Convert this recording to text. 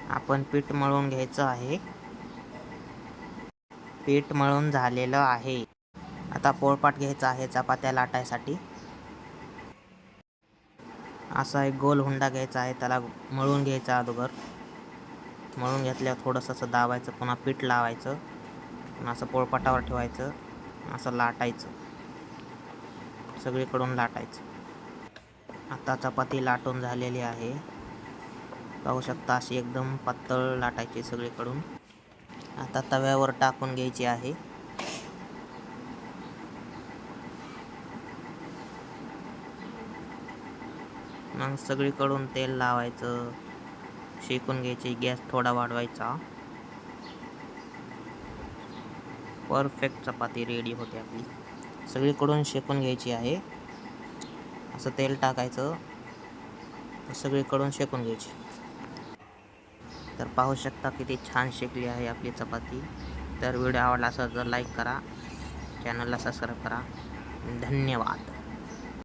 आपण पीठ मळून घ्यायचं आहे. पीठ मळून झालेलं आहे. आता पोळपाट घ्यायचा आहे चपात्या लाटायसाठी. असा एक गोल हुंडा घ्यायचा आहे, त्याला मळून घ्यायचा अगोदर. मळून घेतल्यावर थोडंसं असं दाबायचं, पुन्हा पीठ लावायचं, पुन्हा असं पोळपाटावर ठेवायचं, असं लाटायचं, सगळीकडून लाटायचं. आता चपाती लाटून झालेली आहे, पाहू शकता. अशी एकदम पातळ लाटायची सगळीकडून. आता तव्यावर टाकून घ्यायची आहे. मग सगळीकडून तेल लावायचं, शेकून घ्यायची, गॅस थोडा वाढवायचा. परफेक्ट चपाती रेडी होते आपली. सगळीकडून शेकून घ्यायची आहे. असं तेल टाकायचं, सगळीकडून शेकून घ्यायची. तर पाहू शकता किती छान शेकली आहे आपली चपाती. तर व्हिडिओ आवडला असेल तर लाईक करा, चॅनलला सबस्क्राईब करा. धन्यवाद.